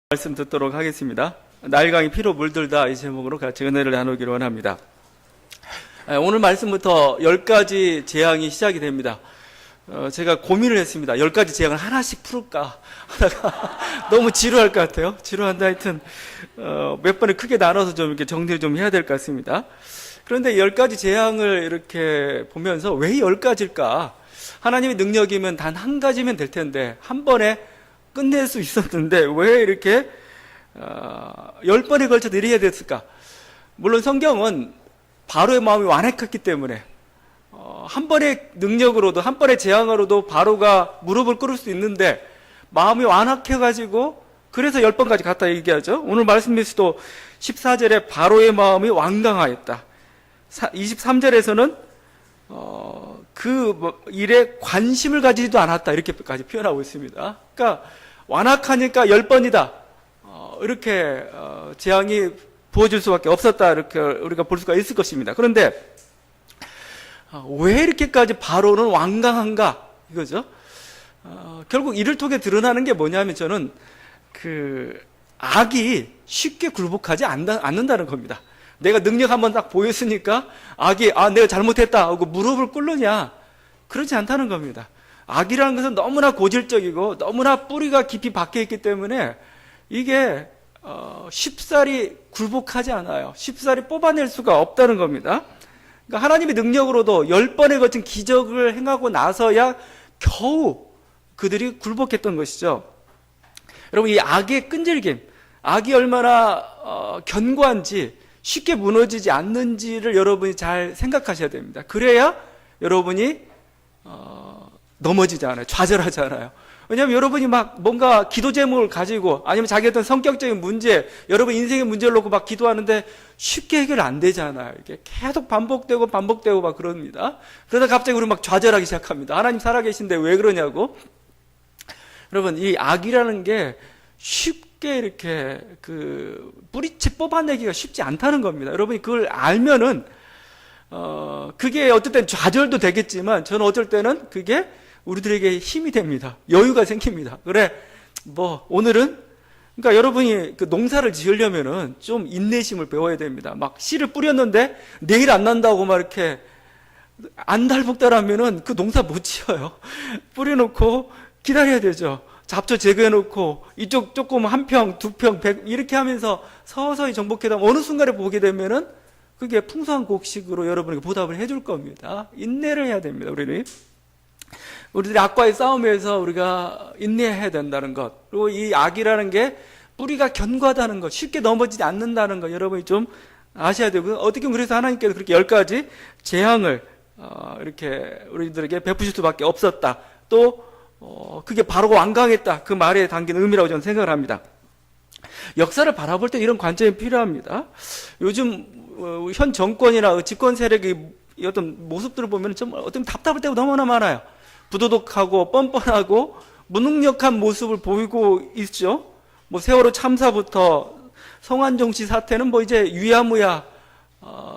말씀 듣도록 하겠습니다. 날강이 피로 물들다 이 제목으로 같이 은혜를 나누기로 원합니다. 오늘 말씀부터 10가지 재앙이 시작이 됩니다. 제가 고민을 했습니다. 10가지 재앙을 하나씩 풀을까 하다가 너무 지루할 것 같아요. 지루한데 하여튼 몇 번에 크게 나눠서 좀 이렇게 정리를 좀 해야 될 것 같습니다. 그런데 10가지 재앙을 이렇게 보면서 왜 10가지일까? 하나님의 능력이면 단 한 가지면 될 텐데 한 번에 끝낼 수 있었는데 왜 이렇게 10번에 걸쳐서 이래야 됐을까? 물론 성경은 바로의 마음이 완악했기 때문에 한 번의 능력으로도 한 번의 재앙으로도 바로가 무릎을 꿇을 수 있는데 마음이 완악해가지고 그래서 10번까지 갔다 얘기하죠. 오늘 말씀에서도 14절에 바로의 마음이 완강하였다. 23절에서는 그 일에 관심을 가지지도 않았다 이렇게까지 표현하고 있습니다. 그러니까 완악하니까 10번이다 이렇게 재앙이 부어질 수밖에 없었다 이렇게 우리가 볼 수가 있을 것입니다. 그런데 왜 이렇게까지 바로는 완강한가 이거죠. 결국 이를 통해 드러나는 게 뭐냐면 저는 그 악이 쉽게 굴복하지 않는다는 겁니다. 내가 능력 한번 딱 보였으니까 악이 내가 잘못했다 하고 무릎을 꿇느냐 그렇지 않다는 겁니다. 악이라는 것은 너무나 고질적이고 너무나 뿌리가 깊이 박혀있기 때문에 이게 쉽사리 굴복하지 않아요. 쉽사리 뽑아낼 수가 없다는 겁니다. 그러니까 하나님의 능력으로도 10번에 걸친 기적을 행하고 나서야 겨우 그들이 굴복했던 것이죠. 여러분 이 악의 끈질김, 악이 얼마나 견고한지 쉽게 무너지지 않는지를 여러분이 잘 생각하셔야 됩니다. 그래야 여러분이 넘어지지 않아요. 좌절하지 않아요. 왜냐하면 여러분이 막 뭔가 기도 제목을 가지고 아니면 자기 어떤 성격적인 문제, 여러분 인생의 문제를 놓고 막 기도하는데 쉽게 해결 안 되잖아요. 이게 계속 반복되고 막 그럽니다. 그러다 갑자기 우리 막 좌절하기 시작합니다. 하나님 살아계신데 왜 그러냐고. 여러분 이 악이라는 게 쉽게 이렇게 그 뿌리채 뽑아내기가 쉽지 않다는 겁니다. 여러분이 그걸 알면은 그게 어떨 땐 좌절도 되겠지만 저는 어쩔 때는 그게 우리들에게 힘이 됩니다. 여유가 생깁니다. 그래 뭐 오늘은 그러니까 여러분이 그 농사를 지으려면은 좀 인내심을 배워야 됩니다. 막 씨를 뿌렸는데 내일 안 난다고 막 이렇게 안달복달하면은 그 농사 못 지어요. 뿌려놓고 기다려야 되죠. 잡초 제거해놓고 이쪽 조금 한 평, 두 평, 100 이렇게 하면서 서서히 정복해다 어느 순간에 보게 되면은 그게 풍성한 곡식으로 여러분에게 보답을 해줄 겁니다. 인내를 해야 됩니다. 우리들이 악과의 싸움에서 우리가 인내해야 된다는 것, 그리고 이 악이라는 게 뿌리가 견고하다는 것, 쉽게 넘어지지 않는다는 것 여러분이 좀 아셔야 되고요. 어떻게 보면 그래서 하나님께서 그렇게 10가지 재앙을 이렇게 우리들에게 베푸실 수밖에 없었다. 또 그게 바로 완강했다. 그 말에 담긴 의미라고 저는 생각을 합니다. 역사를 바라볼 때 이런 관점이 필요합니다. 요즘 현 정권이나 집권 세력의 어떤 모습들을 보면 좀 어떤 답답할 때가 너무나 많아요. 부도덕하고 뻔뻔하고 무능력한 모습을 보이고 있죠. 뭐 세월호 참사부터 성완종 씨 사태는 뭐 이제 유야무야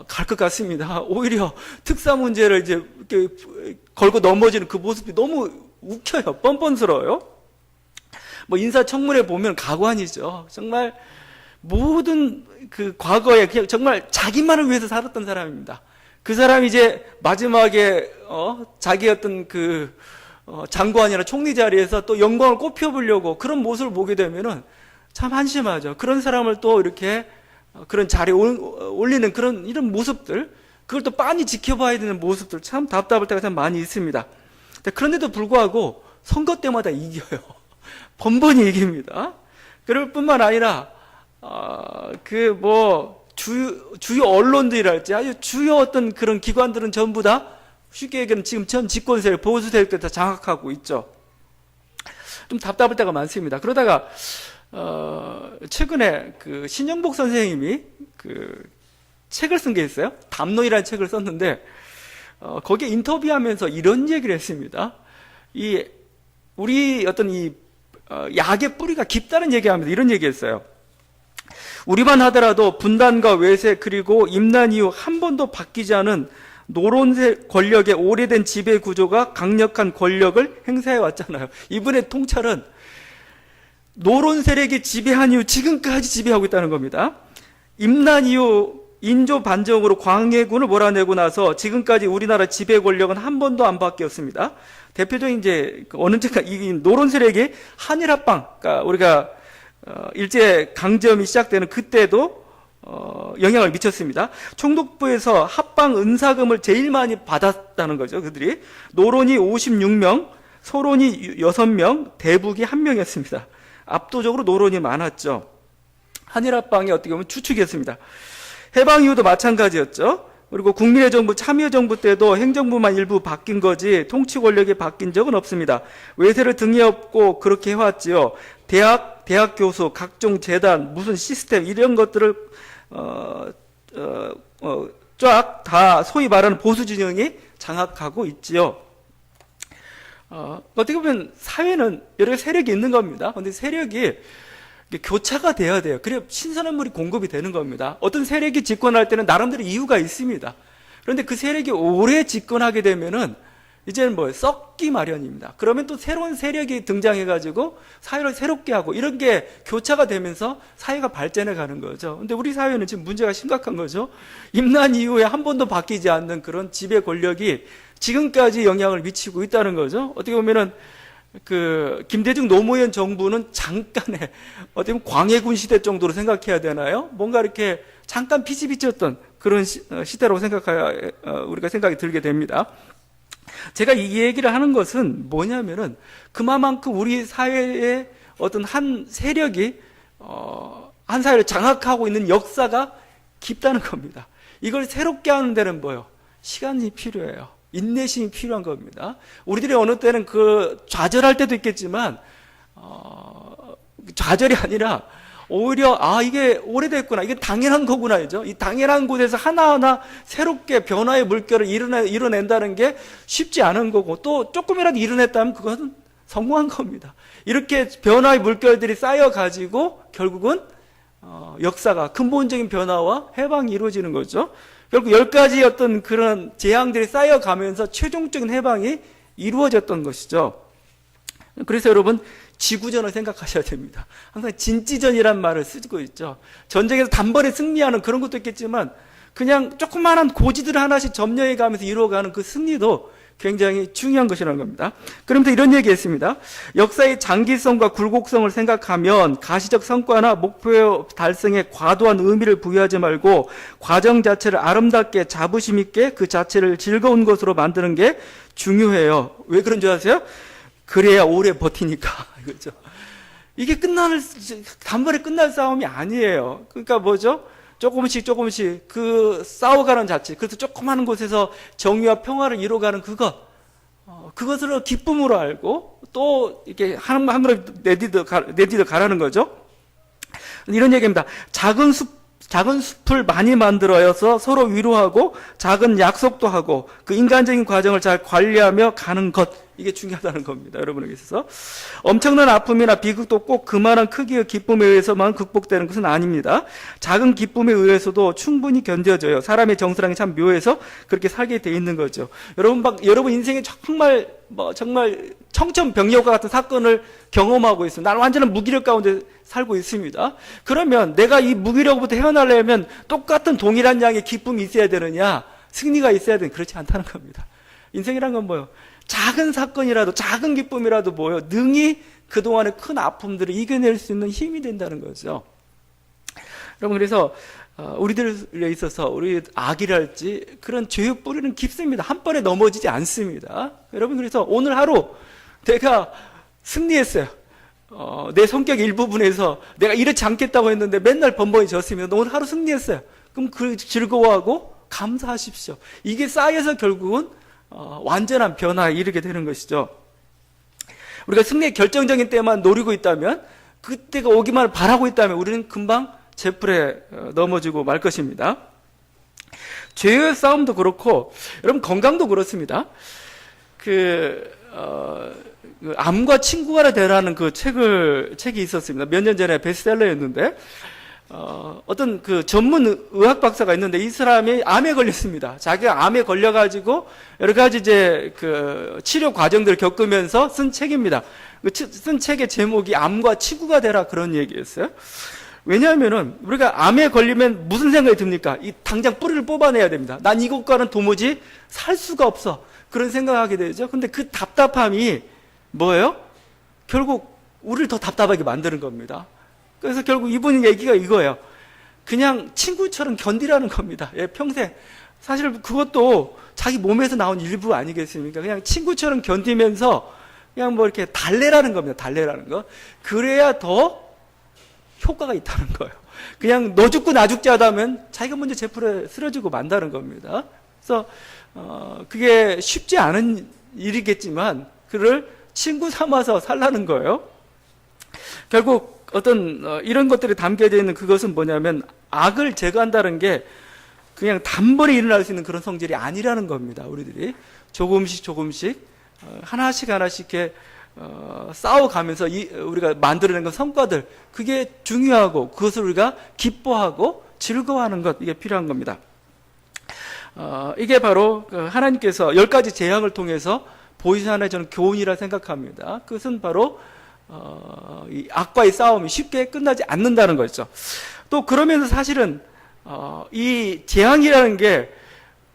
갈 것 같습니다. 오히려 특사 문제를 이제 이렇게 걸고 넘어지는 그 모습이 너무 웃겨요. 뻔뻔스러워요. 뭐 인사청문회 보면 가관이죠. 정말 모든 그 과거에 그냥 정말 자기만을 위해서 살았던 사람입니다. 그 사람이 이제 마지막에 자기 어떤 그 장관이나 총리 자리에서 또 영광을 꽃피워보려고 그런 모습을 보게 되면은 참 한심하죠. 그런 사람을 또 이렇게 그런 자리에 올리는 그런 이런 모습들, 그걸 또 빤히 지켜봐야 되는 모습들 참 답답할 때가 참 많이 있습니다. 그런데도 불구하고 선거 때마다 이겨요. 번번이 이깁니다. 그럴 뿐만 아니라 주요 언론들이랄지 아주 주요 어떤 그런 기관들은 전부 다 쉽게 얘기하면 지금 전 집권 세력, 보수 세력들 다 장악하고 있죠. 좀 답답할 때가 많습니다. 그러다가 최근에 그 신영복 선생님이 그 책을 쓴 게 있어요. 담론이라는 책을 썼는데 거기에 인터뷰하면서 이런 얘기를 했습니다. 우리 어떤 약의 뿌리가 깊다는 얘기하면서 이런 얘기했어요. 우리만 하더라도 분단과 외세 그리고 임난 이후 한 번도 바뀌지 않은 노론세 권력의 오래된 지배 구조가 강력한 권력을 행사해 왔잖아요. 이분의 통찰은 노론 세력이 지배한 이후 지금까지 지배하고 있다는 겁니다. 임난 이후 인조 반정으로 광해군을 몰아내고 나서 지금까지 우리나라 지배 권력은 한 번도 안 바뀌었습니다. 대표적인 이제 어느 때가 이 노론 세력이 한일 합방, 그러니까 우리가 일제 강점이 시작되는 그때도 영향을 미쳤습니다. 총독부에서 합방 은사금을 제일 많이 받았다는 거죠. 그들이 노론이 56명, 소론이 6명, 대북이 1명이었습니다. 압도적으로 노론이 많았죠. 한일 합방이 어떻게 보면 주축이었습니다. 해방 이후도 마찬가지였죠. 그리고 국민의 정부, 참여정부 때도 행정부만 일부 바뀐 거지 통치 권력이 바뀐 적은 없습니다. 외세를 등에 업고 그렇게 해왔지요. 대학 교수, 각종 재단, 무슨 시스템 이런 것들을 쫙 다 소위 말하는 보수 진영이 장악하고 있지요. 어떻게 보면 사회는 여러 세력이 있는 겁니다. 그런데 세력이 교차가 돼야 돼요. 그래야 신선한 물이 공급이 되는 겁니다. 어떤 세력이 집권할 때는 나름대로 이유가 있습니다. 그런데 그 세력이 오래 집권하게 되면은 이제는 썩기 마련입니다. 그러면 또 새로운 세력이 등장해가지고 사회를 새롭게 하고 이런 게 교차가 되면서 사회가 발전해 가는 거죠. 근데 우리 사회는 지금 문제가 심각한 거죠. 임난 이후에 한 번도 바뀌지 않는 그런 지배 권력이 지금까지 영향을 미치고 있다는 거죠. 어떻게 보면은 김대중 노무현 정부는 잠깐의 어떻게 보면 광해군 시대 정도로 생각해야 되나요? 뭔가 이렇게 잠깐 피치비쳤던 그런 시대라고 우리가 생각이 들게 됩니다. 제가 이 얘기를 하는 것은 뭐냐면은 그만큼 우리 사회의 어떤 한 세력이 한 사회를 장악하고 있는 역사가 깊다는 겁니다. 이걸 새롭게 하는 데는 뭐예요? 시간이 필요해요. 인내심이 필요한 겁니다. 우리들이 어느 때는 좌절할 때도 있겠지만 좌절이 아니라 오히려 이게 오래됐구나, 이게 당연한 거구나, 이죠. 이 당연한 곳에서 하나하나 새롭게 변화의 물결을 이뤄낸다는 게 쉽지 않은 거고, 또 조금이라도 이뤄냈다면 그것은 성공한 겁니다. 이렇게 변화의 물결들이 쌓여가지고 결국은 역사가 근본적인 변화와 해방이 이루어지는 거죠. 결국 10가지 어떤 그런 재앙들이 쌓여가면서 최종적인 해방이 이루어졌던 것이죠. 그래서 여러분, 지구전을 생각하셔야 됩니다. 항상 진지전이란 말을 쓰고 있죠. 전쟁에서 단번에 승리하는 그런 것도 있겠지만 그냥 조그마한 고지들을 하나씩 점령해 가면서 이루어가는 그 승리도 굉장히 중요한 것이라는 겁니다. 그러면서 이런 얘기했습니다. 역사의 장기성과 굴곡성을 생각하면 가시적 성과나 목표 달성에 과도한 의미를 부여하지 말고 과정 자체를 아름답게 자부심 있게 그 자체를 즐거운 것으로 만드는 게 중요해요. 왜 그런 줄 아세요? 그래야 오래 버티니까. 그렇죠? 이게 단번에 끝날 싸움이 아니에요. 그러니까 뭐죠? 조금씩 싸워가는 자체. 그래서 조그마한 곳에서 정의와 평화를 이루어가는 그것을 기쁨으로 알고 또 이렇게 한 걸음 내디뎌 가라는 거죠. 이런 얘기입니다. 작은 숲을 많이 만들어서 서로 위로하고 작은 약속도 하고 그 인간적인 과정을 잘 관리하며 가는 것, 이게 중요하다는 겁니다. 여러분에게 있어서 엄청난 아픔이나 비극도 꼭 그만한 크기의 기쁨에 의해서만 극복되는 것은 아닙니다. 작은 기쁨에 의해서도 충분히 견뎌져요. 사람의 정서랑이 참 묘해서 그렇게 살게 돼 있는 거죠. 여러분 인생에 정말 청천벽력과 같은 사건을 경험하고 있습니다. 나는 완전한 무기력 가운데 살고 있습니다. 그러면 내가 이 무기력부터 헤어나려면 똑같은 동일한 양의 기쁨이 있어야 되느냐, 승리가 있어야 되느냐, 그렇지 않다는 겁니다. 인생이란 건 뭐예요? 작은 사건이라도, 작은 기쁨이라도 뭐예요? 능히 그동안의 큰 아픔들을 이겨낼 수 있는 힘이 된다는 거죠. 여러분, 그래서 우리들에 있어서 우리 악이랄지 그런 죄의 뿌리는 깊습니다. 한 번에 넘어지지 않습니다. 여러분, 그래서 오늘 하루 내가 승리했어요. 내 성격 일부분에서 내가 이렇지 않겠다고 했는데 맨날 번번이 졌습니다. 오늘 하루 승리했어요. 그럼 즐거워하고 감사하십시오. 이게 쌓여서 결국은 완전한 변화에 이르게 되는 것이죠. 우리가 승리의 결정적인 때만 노리고 있다면, 그때가 오기만 바라고 있다면 우리는 금방 제풀에 넘어지고 말 것입니다. 죄의 싸움도 그렇고, 여러분 건강도 그렇습니다. 암과 친구가 되라는 책이 있었습니다. 몇 년 전에 베스트셀러였는데, 어떤 그 전문 의학 박사가 있는데 이 사람이 암에 걸렸습니다. 자기가 암에 걸려가지고 여러 가지 이제 그 치료 과정들을 겪으면서 쓴 책입니다. 쓴 책의 제목이 암과 친구가 되라 그런 얘기였어요. 왜냐하면은 우리가 암에 걸리면 무슨 생각이 듭니까? 당장 뿌리를 뽑아내야 됩니다. 난 이것과는 도무지 살 수가 없어. 그런 생각하게 되죠. 근데 그 답답함이 뭐예요? 결국 우리를 더 답답하게 만드는 겁니다. 그래서 결국 이분 얘기가 이거예요. 그냥 친구처럼 견디라는 겁니다. 예, 평생. 사실 그것도 자기 몸에서 나온 일부 아니겠습니까? 그냥 친구처럼 견디면서 그냥 뭐 이렇게 달래라는 겁니다. 달래라는 거. 그래야 더 효과가 있다는 거예요. 그냥 너 죽고 나 죽자 하다면 자기가 먼저 제풀에 쓰러지고 만다는 겁니다. 그래서 그게 쉽지 않은 일이겠지만 그를 친구 삼아서 살라는 거예요. 결국 어떤 이런 것들이 담겨져 있는 그것은 뭐냐면 악을 제거한다는 게 그냥 단번에 일어날 수 있는 그런 성질이 아니라는 겁니다. 우리들이 조금씩 하나씩 이렇게 싸워가면서 우리가 만들어낸 그 성과들 그게 중요하고 그것을 우리가 기뻐하고 즐거워하는 것 이게 필요한 겁니다. 이게 바로 하나님께서 10가지 재앙을 통해서 보이신 하나의 저는 교훈이라 생각합니다. 그것은 바로 이 악과의 싸움이 쉽게 끝나지 않는다는 거죠. 또 그러면서 사실은 이 재앙이라는 게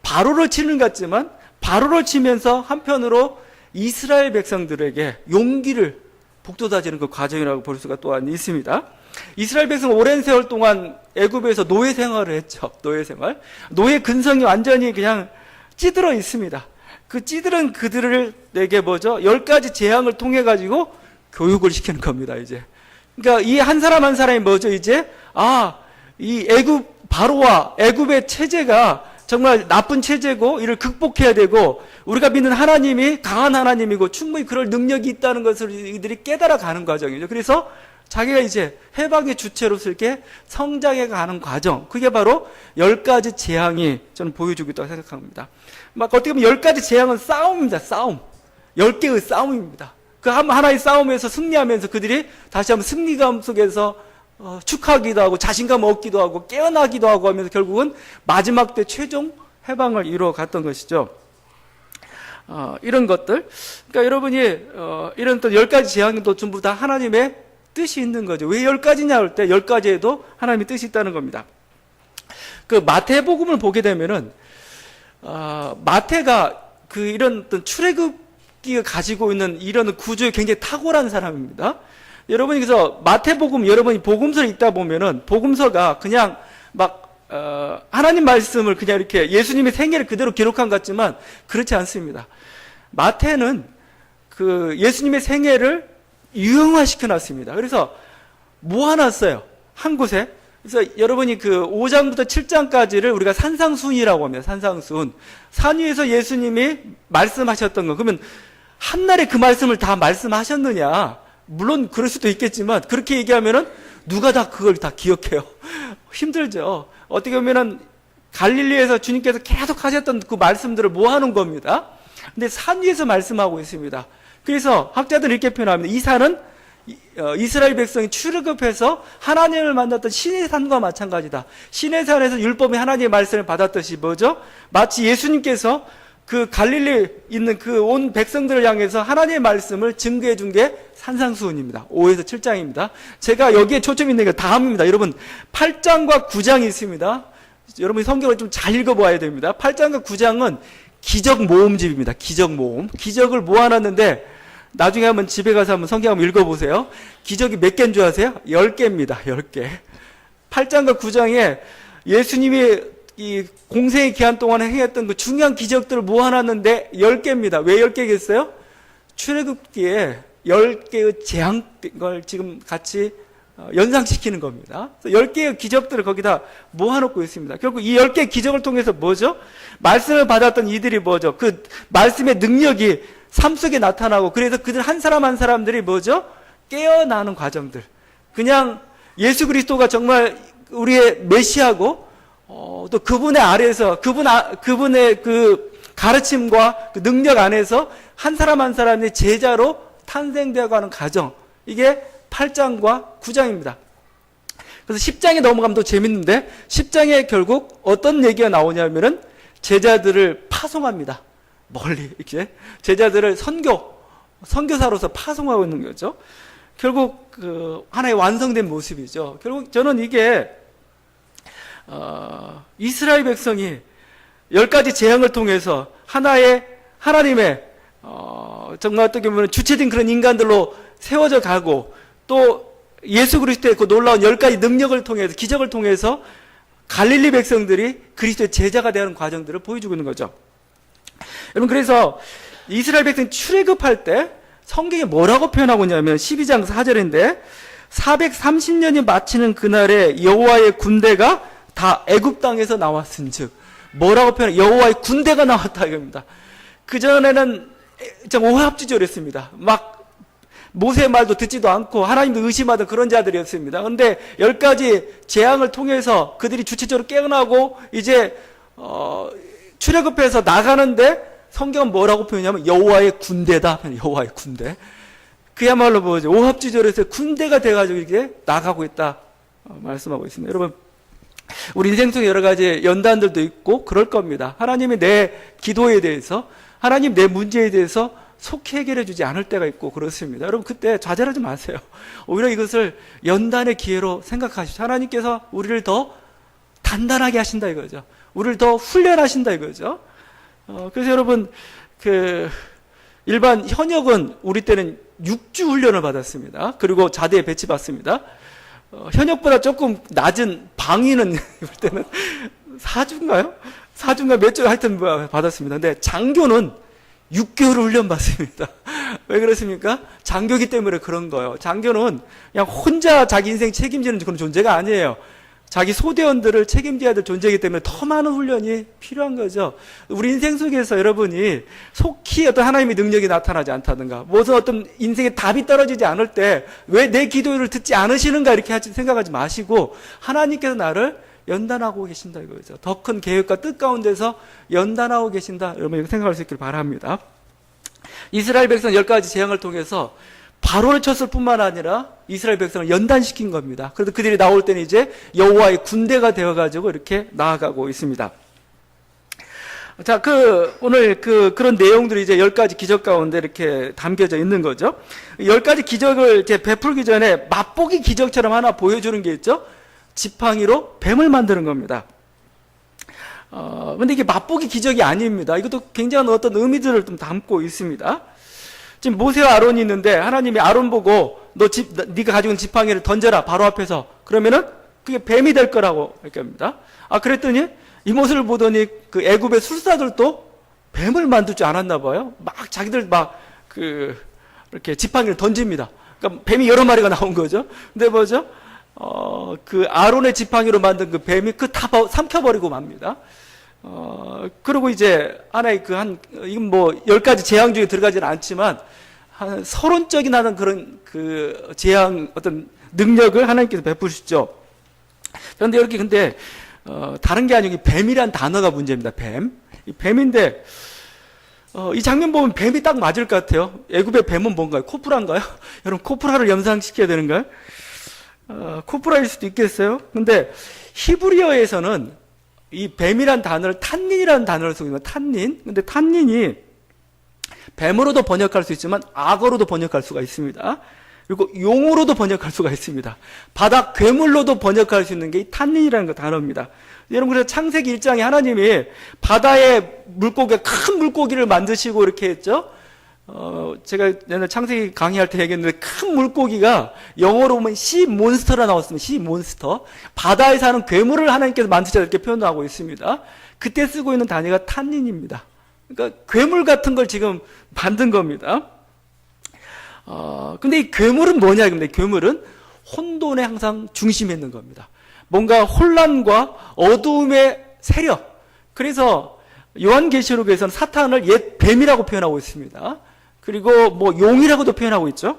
바로를 치는 것 같지만 바로를 치면서 한편으로 이스라엘 백성들에게 용기를 북돋아지는 그 과정이라고 볼 수가 또한 있습니다. 이스라엘 백성 오랜 세월 동안 애굽에서 노예 생활을 했죠. 노예 생활. 노예 근성이 완전히 그냥 찌들어 있습니다. 그 찌들은 그들에게 뭐죠? 10가지 재앙을 통해 가지고 교육을 시키는 겁니다, 이제. 그러니까 이 한 사람 한 사람이 뭐죠, 이제? 이 애굽 바로와 애굽의 체제가 정말 나쁜 체제고 이를 극복해야 되고 우리가 믿는 하나님이 강한 하나님이고 충분히 그럴 능력이 있다는 것을 이들이 깨달아 가는 과정이죠. 그래서 자기가 이제 해방의 주체로서 이렇게 성장해 가는 과정, 그게 바로 10가지 재앙이 저는 보여주고 있다고 생각합니다. 막 어떻게 보면 10가지 재앙은 싸움입니다. 싸움. 10개의 싸움입니다. 그 하나의 싸움에서 승리하면서 그들이 다시 한번 승리감 속에서 축하하기도 하고 자신감 얻기도 하고 깨어나기도 하고 하면서 결국은 마지막 때 최종 해방을 이루어 갔던 것이죠. 이런 것들. 그러니까 여러분이 이런 또 10가지 재앙도 전부 다 하나님의 뜻이 있는 거죠. 왜 10가지냐 할 때 10가지에도 하나님의 뜻이 있다는 겁니다. 그 마태복음을 보게 되면은 마태가 그 이런 어떤 출애굽기가 가지고 있는 이런 구조에 굉장히 탁월한 사람입니다. 여러분이 그래서 마태복음 여러분이 복음서를 읽다 보면은 복음서가 그냥 막 하나님 말씀을 그냥 이렇게 예수님의 생애를 그대로 기록한 것 같지만 그렇지 않습니다. 마태는 그 예수님의 생애를 유형화시켜 놨습니다. 그래서 모아놨어요. 한 곳에. 그래서 여러분이 그 5장부터 7장까지를 우리가 산상순이라고 합니다. 산상순. 산 위에서 예수님이 말씀하셨던 거. 그러면 한날에 그 말씀을 다 말씀하셨느냐? 물론 그럴 수도 있겠지만 그렇게 얘기하면은 누가 다 그걸 다 기억해요. 힘들죠. 어떻게 보면은 갈릴리에서 주님께서 계속 하셨던 그 말씀들을 모아놓은 겁니다. 근데 산 위에서 말씀하고 있습니다. 그래서 학자들은 이렇게 표현합니다. 이 산은 이스라엘 백성이 출애굽해서 하나님을 만났던 신의 산과 마찬가지다. 신의 산에서 율법의 하나님의 말씀을 받았듯이 뭐죠? 마치 예수님께서 그 갈릴리에 있는 그 온 백성들을 향해서 하나님의 말씀을 증거해 준 게 산상수훈입니다. 5에서 7장입니다. 제가 여기에 초점이 있는 게 다음입니다. 여러분 8장과 9장이 있습니다. 여러분이 성경을 좀 잘 읽어봐야 됩니다. 8장과 9장은 기적 모음집입니다. 기적 모음. 기적을 모아놨는데 나중에 한번 집에 가서 한번 성경 한번 읽어보세요. 기적이 몇 개인 줄 아세요? 10개입니다. 10개. 8장과 9장에 예수님이 이 공생의 기한 동안에 행했던 그 중요한 기적들을 모아놨는데 10개입니다. 왜 10개겠어요? 출애굽기에 10개의 재앙을 지금 같이 연상시키는 겁니다. 10개의 기적들을 거기다 모아놓고 있습니다. 결국 이 10개의 기적을 통해서 뭐죠? 말씀을 받았던 이들이 뭐죠? 그 말씀의 능력이 삶 속에 나타나고 그래서 그들 한 사람 한 사람들이 뭐죠? 깨어나는 과정들. 그냥 예수 그리스도가 정말 우리의 메시아고 또 그분의 아래에서 그분의 그 가르침과 그 능력 안에서 한 사람 한 사람이 제자로 탄생되어 가는 과정. 이게 8장과 9장입니다. 그래서 10장에 넘어가면 더 재밌는데 10장에 결국 어떤 얘기가 나오냐면은 제자들을 파송합니다. 멀리 이렇게 제자들을 선교사로서 파송하고 있는 거죠. 결국 그 하나의 완성된 모습이죠. 결국 저는 이게 이스라엘 백성이 10가지 재앙을 통해서 하나님의 정말 어떻게 보면 주체된 그런 인간들로 세워져 가고 또 예수 그리스도의 그 놀라운 10가지 능력을 통해서 기적을 통해서 갈릴리 백성들이 그리스도의 제자가 되는 과정들을 보여주고 있는 거죠. 여러분 그래서 이스라엘 백성이 출애굽할 때 성경에 뭐라고 표현하고 있냐면 12장 4절인데 430년이 마치는 그날에 여호와의 군대가 다 애굽 땅에서 나왔은즉 뭐라고 표현해? 여호와의 군대가 나왔다 이겁니다. 그전에는 오합지졸했습니다. 막 모세의 말도 듣지도 않고 하나님도 의심하던 그런 자들이었습니다. 그런데 10가지 재앙을 통해서 그들이 주체적으로 깨어나고 이제 출애굽해서 나가는데 성경은 뭐라고 표현하냐면 여호와의 군대다. 여호와의 군대. 그야말로 뭐죠? 오합지졸에서 군대가 돼가지고 이렇게 나가고 있다 말씀하고 있습니다. 여러분 우리 인생 속에 여러 가지 연단들도 있고 그럴 겁니다. 하나님이 내 기도에 대해서 하나님 내 문제에 대해서 속히 해결해 주지 않을 때가 있고 그렇습니다. 여러분 그때 좌절하지 마세요. 오히려 이것을 연단의 기회로 생각하십시오. 하나님께서 우리를 더 단단하게 하신다 이거죠. 우리를 더 훈련하신다 이거죠. 그래서 여러분 일반 현역은 우리 때는 6주 훈련을 받았습니다. 그리고 자대에 배치받습니다. 현역보다 조금 낮은 방위는 볼 때는 4주인가요? 4주인가 몇 주 하여튼 받았습니다. 근데 장교는 6개월을 훈련받습니다. 왜 그렇습니까? 장교기 때문에 그런 거예요. 장교는 그냥 혼자 자기 인생 책임지는 그런 존재가 아니에요. 자기 소대원들을 책임져야 될 존재이기 때문에 더 많은 훈련이 필요한 거죠. 우리 인생 속에서 여러분이 속히 어떤 하나님의 능력이 나타나지 않다든가 무슨 어떤 인생의 답이 떨어지지 않을 때 왜 내 기도를 듣지 않으시는가 이렇게 생각하지 마시고 하나님께서 나를 연단하고 계신다 이거죠. 더 큰 계획과 뜻 가운데서 연단하고 계신다. 여러분 이렇게 생각할 수 있길 바랍니다. 이스라엘 백성 10가지 재앙을 통해서 바로를 쳤을 뿐만 아니라 이스라엘 백성을 연단시킨 겁니다. 그래서 그들이 나올 때는 이제 여호와의 군대가 되어가지고 이렇게 나아가고 있습니다. 자, 오늘 그런 내용들이 이제 10가지 기적 가운데 이렇게 담겨져 있는 거죠. 10가지 기적을 이제 베풀기 전에 맛보기 기적처럼 하나 보여주는 게 있죠. 지팡이로 뱀을 만드는 겁니다. 근데 이게 맛보기 기적이 아닙니다. 이것도 굉장한 어떤 의미들을 좀 담고 있습니다. 지금 모세와 아론이 있는데 하나님이 아론 보고 네가 가지고 있는 지팡이를 던져라 바로 앞에서 그러면은 그게 뱀이 될 거라고 이렇게 합니다. 그랬더니 이 모습을 보더니 그 애굽의 술사들도 뱀을 만들 줄 알았나 봐요. 막 자기들 이렇게 지팡이를 던집니다. 그러니까 뱀이 여러 마리가 나온 거죠. 근데 뭐죠? 그 아론의 지팡이로 만든 그 뱀이 다 삼켜버리고 맙니다. 그리고 이제 하나의 이건 뭐 10가지 재앙 중에 들어가지는 않지만 한 서론적인 하는 그런 재앙 어떤 능력을 하나님께서 베푸시죠. 그런데 이렇게 근데 다른 게 아니고 뱀이란 단어가 문제입니다. 이 뱀인데 이 장면 보면 뱀이 딱 맞을 것 같아요. 애굽의 뱀은 뭔가요? 코프라인가요? 여러분 코프라를 연상시켜야 되는가요? 코프라일 수도 있겠어요. 근데 히브리어에서는 이 뱀이란 단어를 탄닌이라는 단어를 쓰고 있는 거예요. 탄닌. 근데 탄닌이 뱀으로도 번역할 수 있지만 악어로도 번역할 수가 있습니다. 그리고 용으로도 번역할 수가 있습니다. 바다 괴물로도 번역할 수 있는 게 이 탄닌이라는 단어입니다. 여러분 그래서 창세기 1장에 하나님이 바다의 물고기, 큰 물고기를 만드시고 이렇게 했죠. 제가 옛날 창세기 강의할 때 얘기했는데 큰 물고기가 영어로 보면 시 몬스터라 나왔습니다. 시 몬스터. 바다에 사는 괴물을 하나님께서 만드셨다 이렇게 표현하고 있습니다. 그때 쓰고 있는 단어가 탄닌입니다. 그러니까 괴물 같은 걸 지금 만든 겁니다. 근데 이 괴물은 뭐냐? 근데 괴물은 혼돈의 항상 중심에 있는 겁니다. 뭔가 혼란과 어두움의 세력. 그래서 요한계시록에서는 사탄을 옛 뱀이라고 표현하고 있습니다. 그리고 뭐 용이라고도 표현하고 있죠.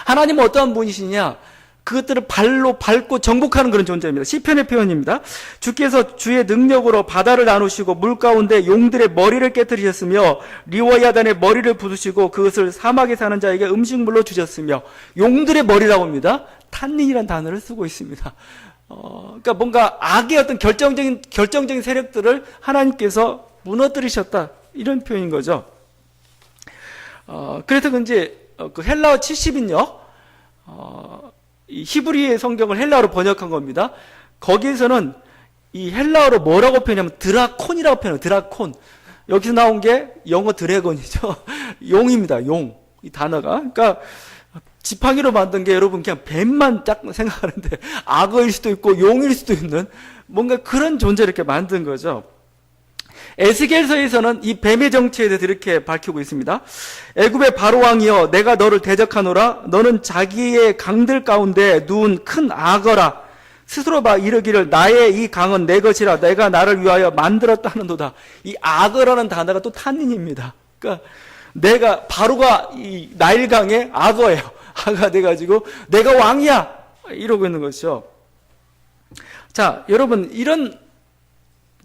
하나님은 어떠한 분이시냐? 그것들을 발로 밟고 정복하는 그런 존재입니다. 시편의 표현입니다. 주께서 주의 능력으로 바다를 나누시고 물 가운데 용들의 머리를 깨뜨리셨으며 리워야단의 머리를 부수시고 그것을 사막에 사는 자에게 음식물로 주셨으며 용들의 머리라고 합니다. 탄닌이라는 단어를 쓰고 있습니다. 그러니까 뭔가 악의 어떤 결정적인 세력들을 하나님께서 무너뜨리셨다, 이런 표현인 거죠. 그래서 그런지 그 헬라어 70인요, 이 히브리의 성경을 헬라어로 번역한 겁니다. 거기에서는 이 헬라어로 뭐라고 표현하면 드라콘이라고 표현해요. 드라콘. 여기서 나온 게 영어 드래곤이죠. 용입니다. 용. 이 단어가. 그러니까 지팡이로 만든 게 여러분 그냥 뱀만 딱 생각하는데 악어일 수도 있고 용일 수도 있는 뭔가 그런 존재를 이렇게 만든 거죠. 에스겔서에서는 이 뱀의 정체에 대해서 이렇게 밝히고 있습니다. 애굽의 바로 왕이여, 내가 너를 대적하노라. 너는 자기의 강들 가운데 누운 큰 악어라. 스스로 막 이르기를 나의 이 강은 내 것이라. 내가 나를 위하여 만들었다 하는도다. 이 악어라는 단어가 또 탄닌입니다. 그러니까 내가 바로가 이 나일강의 악어예요. 악어가 돼가지고 내가 왕이야 이러고 있는 것이죠. 자, 여러분, 이런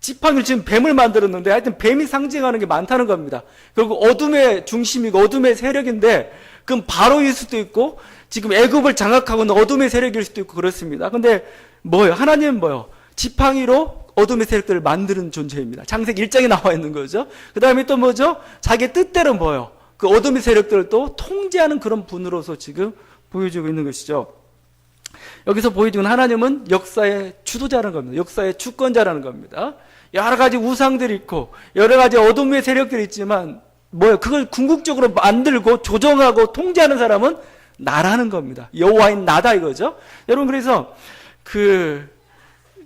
지팡이를 지금 뱀을 만들었는데 하여튼 뱀이 상징하는 게 많다는 겁니다. 결국 어둠의 중심이고 어둠의 세력인데, 그럼 바로일 수도 있고 지금 애굽을 장악하고 있는 어둠의 세력일 수도 있고 그렇습니다. 근데 뭐예요? 하나님은 뭐예요? 지팡이로 어둠의 세력들을 만드는 존재입니다. 창세기 1장에 나와 있는 거죠. 그 다음에 또 뭐죠? 자기 뜻대로 뭐예요? 그 어둠의 세력들을 또 통제하는 그런 분으로서 지금 보여주고 있는 것이죠. 여기서 보여주는 하나님은 역사의 주도자라는 겁니다. 역사의 주권자라는 겁니다. 여러 가지 우상들이 있고 여러 가지 어둠의 세력들이 있지만 뭐예요? 그걸 궁극적으로 만들고 조정하고 통제하는 사람은 나라는 겁니다. 여호와인 나다 이거죠. 여러분, 그래서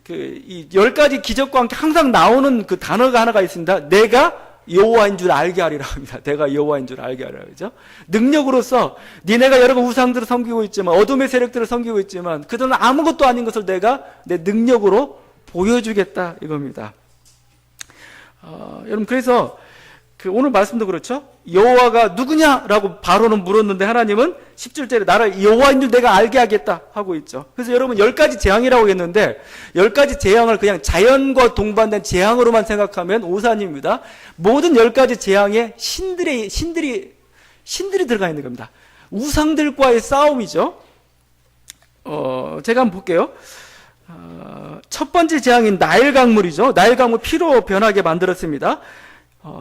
이 10가지 기적과 함께 항상 나오는 그 단어가 하나가 있습니다. 내가 여호와인 줄 알게 하리라 합니다. 내가 여호와인 줄 알게 하리라 그러죠. 능력으로서 니네가 여러 우상들을 섬기고 있지만 어둠의 세력들을 섬기고 있지만 그들은 아무것도 아닌 것을 내가 내 능력으로 보여주겠다 이겁니다. 여러분, 그래서 오늘 말씀도 그렇죠. 여호와가 누구냐라고 바로는 물었는데 하나님은 17절에 나를 여호와인 줄 내가 알게 하겠다 하고 있죠. 그래서 여러분 10가지 재앙이라고 했는데 10가지 재앙을 그냥 자연과 동반된 재앙으로만 생각하면 오산입니다. 모든 10가지 재앙에 신들이 들어가 있는 겁니다. 우상들과의 싸움이죠. 제가 한번 볼게요. 첫 번째 재앙인 나일 강물이죠. 나일 강물 피로 변하게 만들었습니다.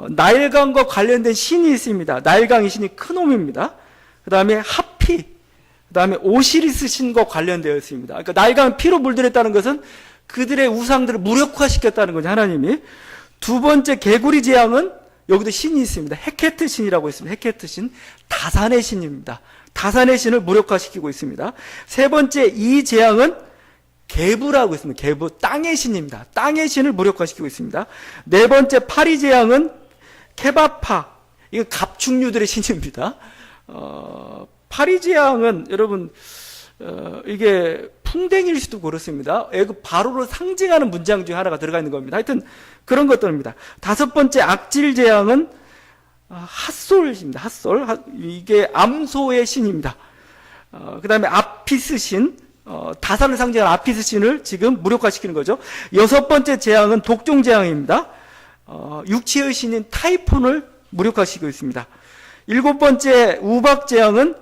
나일강과 관련된 신이 있습니다. 나일강의 신이 크놈입니다. 그 다음에 하피, 그 다음에 오시리스 신과 관련되어 있습니다. 그러니까 나일강은 피로 물들였다는 것은 그들의 우상들을 무력화시켰다는 거죠, 하나님이. 두 번째 개구리 재앙은 여기도 신이 있습니다. 헤케트 신이라고 있습니다. 헤케트 신, 다산의 신입니다. 다산의 신을 무력화시키고 있습니다. 세 번째 이 재앙은 개부라고 있습니다. 개부, 땅의 신입니다. 땅의 신을 무력화시키고 있습니다. 네 번째 파리 재앙은 케바파, 이건 갑충류들의 신입니다. 파리 재앙은 여러분 이게 풍뎅이일 수도 그렇습니다. 애굽 바로를 상징하는 문장 중에 하나가 들어가 있는 겁니다. 하여튼 그런 것들입니다. 다섯 번째 악질 재앙은 핫솔입니다. 핫솔, 이게 암소의 신입니다. 그 다음에 아피스 신, 다산을 상징하는 아피스 신을 지금 무력화시키는 거죠. 여섯 번째 재앙은 독종 재앙입니다. 육체의 신인 타이폰을 무력화시키고 있습니다. 일곱 번째 우박 재앙은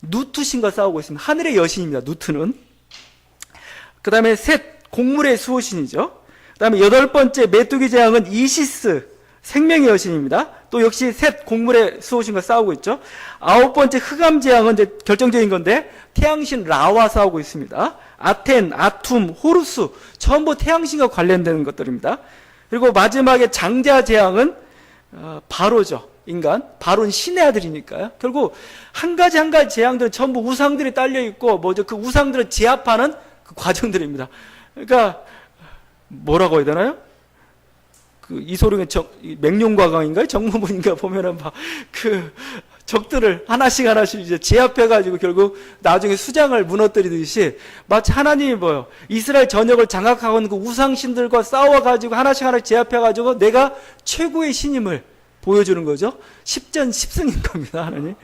누트 신과 싸우고 있습니다. 하늘의 여신입니다. 누트는. 그 다음에 셋, 곡물의 수호신이죠. 그 다음에 여덟 번째 메뚜기 재앙은 이시스, 생명의 여신입니다. 또 역시 셋, 곡물의 수호신과 싸우고 있죠. 아홉 번째 흑암 재앙은 이제 결정적인 건데 태양신 라와 싸우고 있습니다. 아텐, 아툼, 호루스, 전부 태양신과 관련되는 것들입니다. 그리고 마지막에 장자 재앙은 바로죠. 인간, 바로는 신의 아들이니까요. 결국 한 가지 재앙들은 전부 우상들이 딸려 있고 뭐죠? 그 우상들을 제압하는 그 과정들입니다. 그러니까 뭐라고 해야 되나요? 이소룡의 맹룡과강인가요? 정무문인가 보면은 막 적들을 하나씩 이제 제압해가지고 결국 나중에 수장을 무너뜨리듯이 마치 하나님이 뭐요? 이스라엘 전역을 장악하고 있는 그 우상신들과 싸워가지고 하나씩 제압해가지고 내가 최고의 신임을 보여주는 거죠. 10전 10승인 겁니다, 하나님.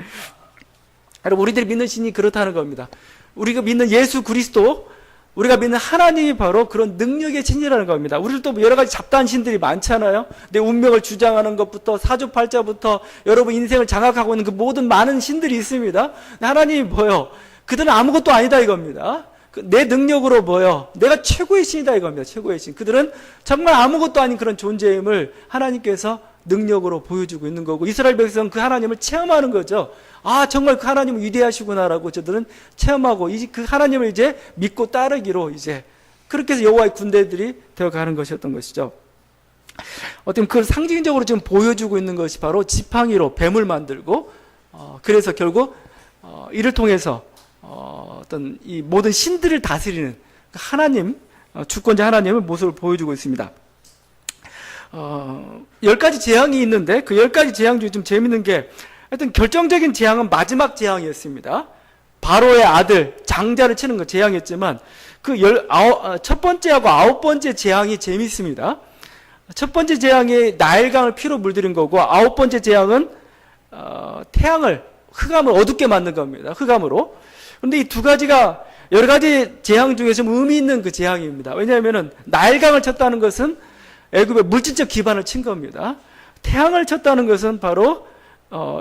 여러분, 우리들이 믿는 신이 그렇다는 겁니다. 우리가 믿는 예수 그리스도, 우리가 믿는 하나님이 바로 그런 능력의 신이라는 겁니다. 우리도 여러 가지 잡다한 신들이 많잖아요. 내 운명을 주장하는 것부터 사주팔자부터 여러분 인생을 장악하고 있는 그 모든 많은 신들이 있습니다. 하나님이 뭐예요? 그들은 아무것도 아니다 이겁니다. 내 능력으로 뭐요? 내가 최고의 신이다 이겁니다. 최고의 신. 그들은 정말 아무것도 아닌 그런 존재임을 하나님께서 능력으로 보여주고 있는 거고, 이스라엘 백성은 그 하나님을 체험하는 거죠. 아, 정말 그 하나님은 위대하시구나라고 저들은 체험하고, 그 하나님을 이제 믿고 따르기로 이제 그렇게 해서 여호와의 군대들이 되어가는 것이었던 것이죠. 어떤 그걸 상징적으로 지금 보여주고 있는 것이 바로 지팡이로 뱀을 만들고, 그래서 결국 이를 통해서 어떤 이 모든 신들을 다스리는 하나님, 주권자 하나님의 모습을 보여주고 있습니다. 10가지 재앙이 있는데 그 10가지 재앙 중에 좀 재밌는 게, 하여튼 결정적인 재앙은 마지막 재앙이었습니다. 바로의 아들 장자를 치는 것 재앙이었지만, 그 첫 번째하고 9번째 재앙이 재밌습니다. 첫 번째 재앙이 나일강을 피로 물들인 거고, 9번째 재앙은 태양을, 흑암을 어둡게 만든 겁니다. 흑암으로. 그런데 이 두 가지가 여러 가지 재앙 중에 좀 의미 있는 그 재앙입니다. 왜냐하면 나일강을 쳤다는 것은 애굽의 물질적 기반을 친 겁니다. 태양을 쳤다는 것은 바로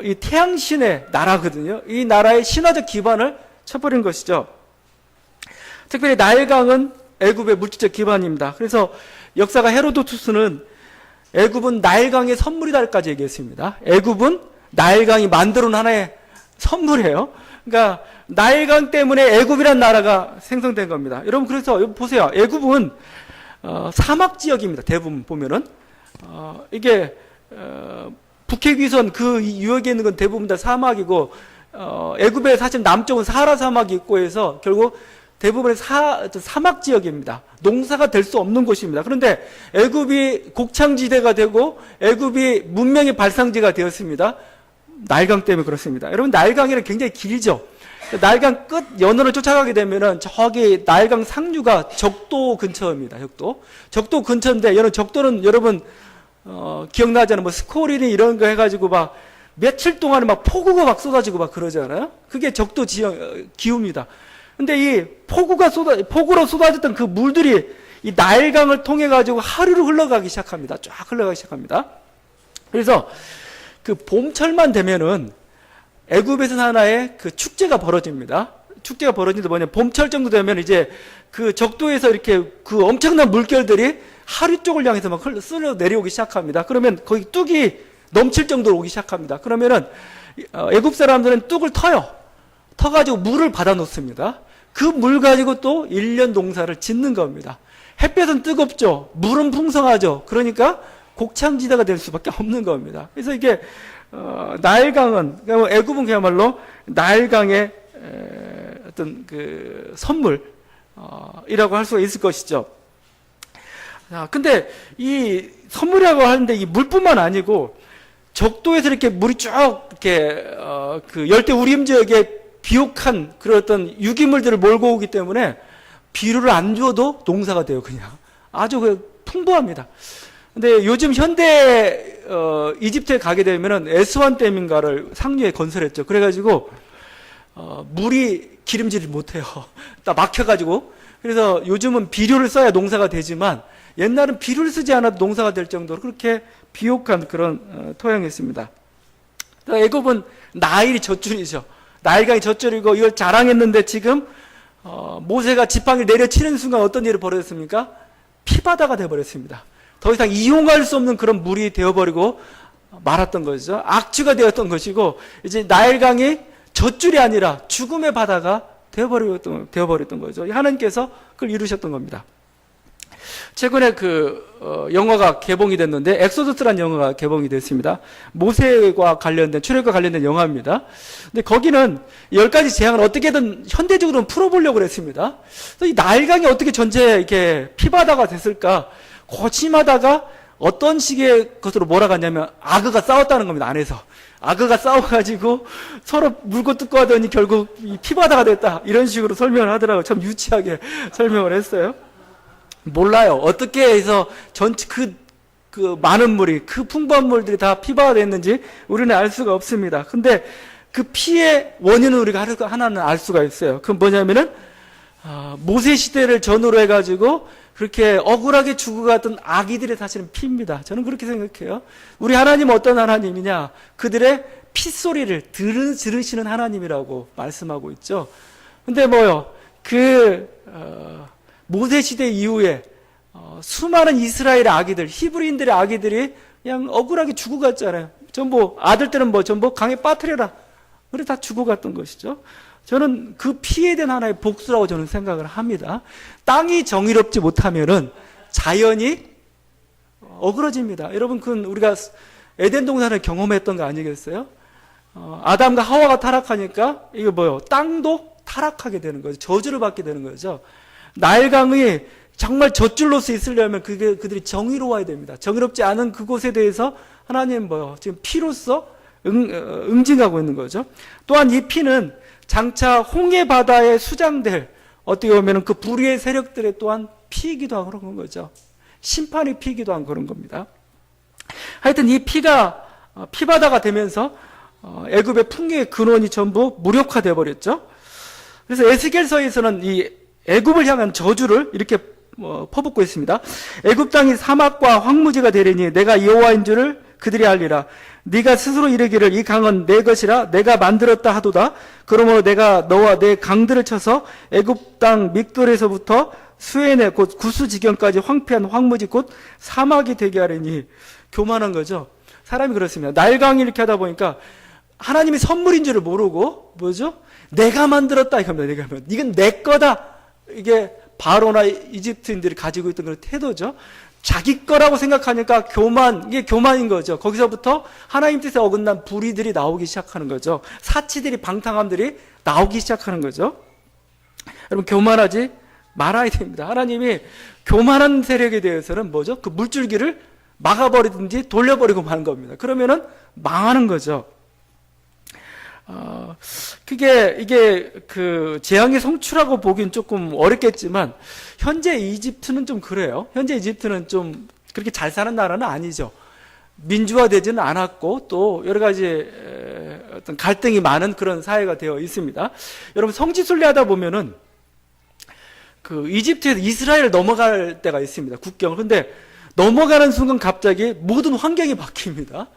이 태양신의 나라거든요. 이 나라의 신화적 기반을 쳐버린 것이죠. 특별히 나일강은 애굽의 물질적 기반입니다. 그래서 역사가 헤로도투스는 애굽은 나일강의 선물이다까지 얘기했습니다. 애굽은 나일강이 만들어놓은 하나의 선물이에요. 그러니까 나일강 때문에 애굽이라는 나라가 생성된 겁니다. 여러분, 그래서 보세요. 애굽은 사막 지역입니다. 대부분 보면은 이게 북해 귀선 그 유역에 있는 건 대부분 다 사막이고, 애굽의 사실 남쪽은 사하라 사막이 있고 해서 결국 대부분의 사막 지역입니다. 농사가 될 수 없는 곳입니다. 그런데 애굽이 곡창지대가 되고 애굽이 문명의 발상지가 되었습니다. 나일강 때문에 그렇습니다. 여러분, 나일강이는 굉장히 길죠. 나일강 끝 연원을 쫓아가게 되면은 저기 나일강 상류가 적도 근처입니다. 적도 근처인데, 여러분 적도는 여러분 기억나잖아요. 뭐 스코린이 이런 거 해가지고 막 며칠 동안에 막 폭우가 막 쏟아지고 막 그러잖아요. 그게 적도 지역 기후입니다. 근데 이 폭우로 쏟아졌던 그 물들이 이 나일강을 통해 가지고 하루로 흘러가기 시작합니다. 쫙 흘러가기 시작합니다. 그래서 그 봄철만 되면은 애굽에서 하나의 그 축제가 벌어집니다. 축제가 벌어지는데 뭐냐, 봄철 정도 되면 이제 그 적도에서 이렇게 그 엄청난 물결들이 하류 쪽을 향해서 막 쓸려 내려오기 시작합니다. 그러면 거기 뚝이 넘칠 정도로 오기 시작합니다. 그러면은 애굽 사람들은 뚝을 터가지고 물을 받아 놓습니다. 그 물 가지고 또 1년 농사를 짓는 겁니다. 햇볕은 뜨겁죠. 물은 풍성하죠. 그러니까 곡창지대가 될 수밖에 없는 겁니다. 그래서 이게 나일강은, 애굽은 그야말로 나일강의 어떤 그 선물이라고 할 수가 있을 것이죠. 근데 이 선물이라고 하는데 이 물뿐만 아니고 적도에서 이렇게 물이 쭉 이렇게 그 열대 우림 지역에 비옥한 그런 어떤 유기물들을 몰고 오기 때문에 비료를 안 줘도 농사가 돼요. 그냥 아주 풍부합니다. 근데 요즘 현대 이집트에 가게 되면은 에스완 댐인가를 상류에 건설했죠. 그래가지고 물이 기름지를 못해요. 딱 막혀가지고. 그래서 요즘은 비료를 써야 농사가 되지만 옛날은 비료를 쓰지 않아도 농사가 될 정도로 그렇게 비옥한 그런 토양이었습니다. 애굽은 나일이 젖줄이죠. 나일강이 젖줄이고 이걸 자랑했는데 지금 모세가 지팡이를 내려치는 순간 어떤 일이 벌어졌습니까? 피바다가 되어버렸습니다. 더 이상 이용할 수 없는 그런 물이 되어버리고 말았던 거죠. 악취가 되었던 것이고, 이제 나일강이 젖줄이 아니라 죽음의 바다가 되어버렸던 거죠. 하나님께서 그걸 이루셨던 겁니다. 최근에 영화가 개봉이 됐는데, 엑소더스라는 영화가 개봉이 됐습니다. 모세와 관련된, 출애굽과 관련된 영화입니다. 근데 거기는 10가지 재앙을 어떻게든 현대적으로 풀어보려고 했습니다. 이 나일강이 어떻게 전체 이렇게 피바다가 됐을까? 고심하다가 어떤 식의 것으로 몰아갔냐면, 아그가 싸웠다는 겁니다, 안에서. 아그가 싸워가지고 서로 물고 뜯고 하더니 결국 이 피바다가 됐다. 이런 식으로 설명을 하더라고요. 참 유치하게 설명을 했어요. 몰라요. 어떻게 해서 전체 그 많은 물이, 그 풍부한 물들이 다 피바가 됐는지 우리는 알 수가 없습니다. 근데 그 피의 원인은 우리가 하나는 알 수가 있어요. 그건 뭐냐면은, 모세 시대를 전후로 해가지고 그렇게 억울하게 죽어갔던 아기들의 사실은 피입니다. 저는 그렇게 생각해요. 우리 하나님은 어떤 하나님이냐? 그들의 핏소리를 들으시는 하나님이라고 말씀하고 있죠. 근데 뭐요? 모세 시대 이후에 수많은 이스라엘 아기들, 히브리인들의 아기들이 그냥 억울하게 죽어갔잖아요. 전부 아들들은 전부 강에 빠뜨려라. 그래 다 죽어갔던 것이죠. 저는 그 피해에 대한 하나의 복수라고 저는 생각을 합니다. 땅이 정의롭지 못하면은 자연이 어그러집니다. 여러분, 그건 우리가 에덴 동산을 경험했던 거 아니겠어요? 아담과 하와가 타락하니까 이게 땅도 타락하게 되는 거죠. 저주를 받게 되는 거죠. 나일강이 정말 젖줄로서 있으려면 그들이 정의로워야 됩니다. 정의롭지 않은 그곳에 대해서 하나님 지금 피로써 응징하고 있는 거죠. 또한 이 피는 장차 홍해 바다에 수장될 어떻게 보면 그 불의의 세력들의 또한 피이기도 하고 그런 거죠. 심판의 피이기도 하고 그런 겁니다. 하여튼 이 피가 피바다가 되면서 애굽의 풍요의 근원이 전부 무력화되어 버렸죠. 그래서 에스겔서에서는 이 애굽을 향한 저주를 이렇게 퍼붓고 있습니다. 애굽 땅이 사막과 황무지가 되리니 내가 여호와인 줄을 그들이 알리라. 네가 스스로 이르기를 이 강은 내 것이라 내가 만들었다 하도다. 그러므로 내가 너와 내 강들을 쳐서 애굽 땅 믹돌에서부터 수에네 곧 구스 지경까지 황폐한 황무지 곧 사막이 되게 하리니. 교만한 거죠. 사람이 그렇습니다. 나일강이 이렇게 하다 보니까 하나님이 선물인 줄을 모르고 내가 만들었다 이겁니다. 이건 내 거다. 이게 바로나 이집트인들이 가지고 있던 그런 태도죠. 자기 거라고 생각하니까 이게 교만인 거죠. 거기서부터 하나님 뜻에 어긋난 불의들이 나오기 시작하는 거죠. 사치들이, 방탕함들이 나오기 시작하는 거죠. 여러분, 교만하지 말아야 됩니다. 하나님이 교만한 세력에 대해서는 그 물줄기를 막아버리든지 돌려버리고 마는 겁니다. 그러면은 망하는 거죠. 이게 재앙의 성취라고 보기는 조금 어렵겠지만, 현재 이집트는 좀 그래요. 현재 이집트는 좀 그렇게 잘 사는 나라는 아니죠. 민주화되지는 않았고, 또 여러 가지 어떤 갈등이 많은 그런 사회가 되어 있습니다. 여러분, 성지순례 하다 보면은, 이집트에서 이스라엘을 넘어갈 때가 있습니다. 국경을. 근데 넘어가는 순간 갑자기 모든 환경이 바뀝니다.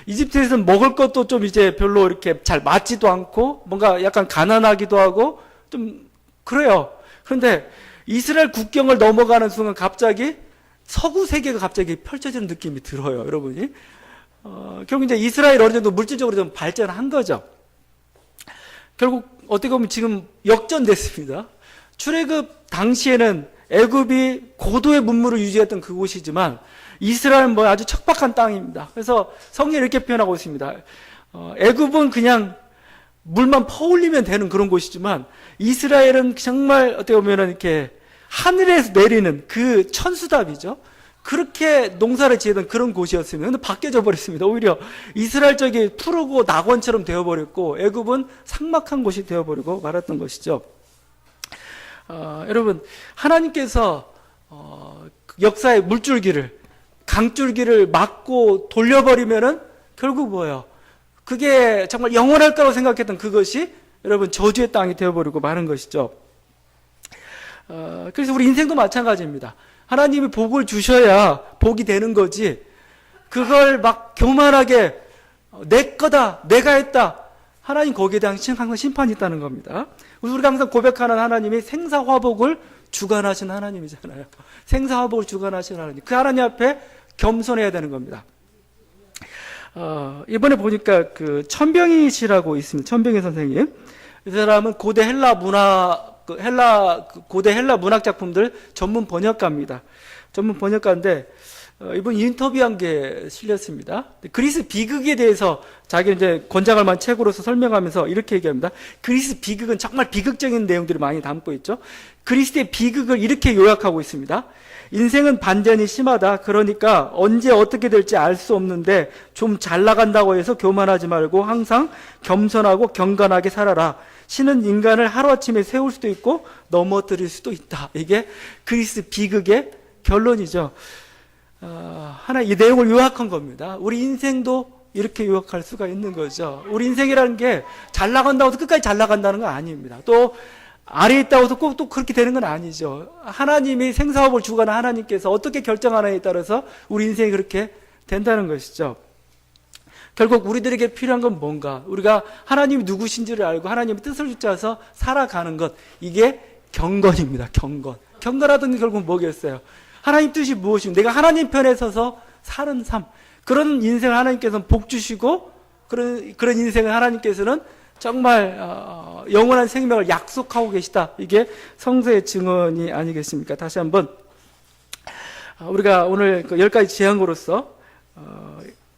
이집트에서는 먹을 것도 좀 이제 별로 이렇게 잘 맞지도 않고 뭔가 약간 가난하기도 하고 좀 그래요. 그런데 이스라엘 국경을 넘어가는 순간 갑자기 서구 세계가 갑자기 펼쳐지는 느낌이 들어요, 여러분이. 결국 이제 이스라엘 어느 정도 물질적으로 좀 발전한 거죠. 결국 어떻게 보면 지금 역전됐습니다. 출애굽 당시에는 애굽이 고도의 문물을 유지했던 그곳이지만 이스라엘은 아주 척박한 땅입니다. 그래서 성경이 이렇게 표현하고 있습니다. 애굽은 그냥 물만 퍼올리면 되는 그런 곳이지만 이스라엘은 정말 어떻게 보면 이렇게 하늘에서 내리는 그 천수답이죠. 그렇게 농사를 지었던 그런 곳이었습니다. 근데 바뀌어져 버렸습니다. 오히려 이스라엘 쪽이 푸르고 낙원처럼 되어버렸고 애굽은 삭막한 곳이 되어버리고 말았던 것이죠. 여러분, 하나님께서 역사의 물줄기를, 강줄기를 막고 돌려버리면은 결국 그게 정말 영원할 거라고 생각했던 그것이 여러분 저주의 땅이 되어버리고 마는 것이죠. 그래서 우리 인생도 마찬가지입니다. 하나님이 복을 주셔야 복이 되는 거지, 그걸 막 교만하게 내 거다, 내가 했다, 하나님 거기에 대한 항상 심판이 있다는 겁니다. 우리가 항상 고백하는 하나님이 생사화복을 주관하신 하나님이잖아요. 생사화복을 주관하신 하나님, 그 하나님 앞에 겸손해야 되는 겁니다. 이번에 보니까 천병희 씨라고 있습니다. 천병희 선생님. 이 사람은 고대 헬라 문학 작품들 전문 번역가입니다. 전문 번역가인데 이번 인터뷰한 게 실렸습니다. 그리스 비극에 대해서 자기 이제 권장할 만한 책으로서 설명하면서 이렇게 얘기합니다. 그리스 비극은 정말 비극적인 내용들이 많이 담고 있죠. 그리스의 비극을 이렇게 요약하고 있습니다. 인생은 반전이 심하다. 그러니까 언제 어떻게 될지 알 수 없는데 좀 잘 나간다고 해서 교만하지 말고 항상 겸손하고 경건하게 살아라. 신은 인간을 하루아침에 세울 수도 있고 넘어뜨릴 수도 있다. 이게 그리스 비극의 결론이죠. 하나 이 내용을 요약한 겁니다. 우리 인생도 이렇게 요약할 수가 있는 거죠. 우리 인생이라는 게 잘 나간다고 해서 끝까지 잘 나간다는 건 아닙니다. 또 아래에 있다고 해서 꼭 또 그렇게 되는 건 아니죠. 하나님이 생사업을 주관한 하나님께서 어떻게 결정하느냐에 따라서 우리 인생이 그렇게 된다는 것이죠. 결국 우리들에게 필요한 건 뭔가? 우리가 하나님이 누구신지를 알고 하나님의 뜻을 쫓아서 살아가는 것. 이게 경건입니다. 경건. 경건하던 게 결국 뭐겠어요? 하나님 뜻이 무엇이고 내가 하나님 편에 서서 사는 삶. 그런 인생을 하나님께서는 복 주시고 그런 인생을 하나님께서는 정말 영원한 생명을 약속하고 계시다. 이게 성서의 증언이 아니겠습니까? 다시 한번 우리가 오늘 그 10가지 재앙으로서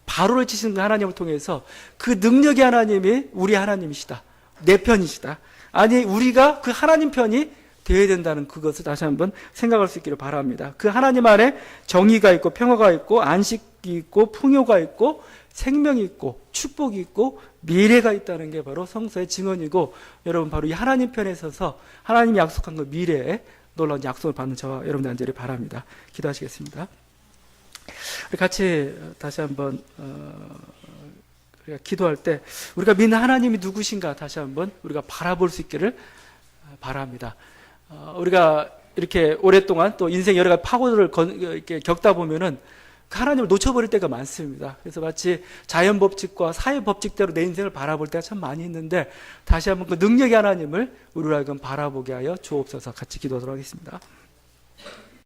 바로를 치신 하나님을 통해서 그 능력의 하나님이 우리 하나님이시다. 내 편이시다. 아니 우리가 그 하나님 편이 되어야 된다는 그것을 다시 한번 생각할 수 있기를 바랍니다. 그 하나님 안에 정의가 있고 평화가 있고 안식이 있고 풍요가 있고 생명이 있고 축복이 있고 미래가 있다는 게 바로 성서의 증언이고 여러분 바로 이 하나님 편에 서서 하나님이 약속한 그 미래에 놀라운 약속을 받는 저와 여러분들 간절히 바랍니다. 기도하시겠습니다. 우리 같이 다시 한번 우리가 기도할 때 우리가 믿는 하나님이 누구신가 다시 한번 우리가 바라볼 수 있기를 바랍니다. 우리가 이렇게 오랫동안 또 인생 여러 가지 파고들을 이렇게 겪다 보면은 그 하나님을 놓쳐버릴 때가 많습니다. 그래서 마치 자연 법칙과 사회 법칙대로 내 인생을 바라볼 때가 참 많이 있는데 다시 한번 그 능력의 하나님을 우리로 하여금 바라보게 하여 주옵소서. 같이 기도하도록 하겠습니다.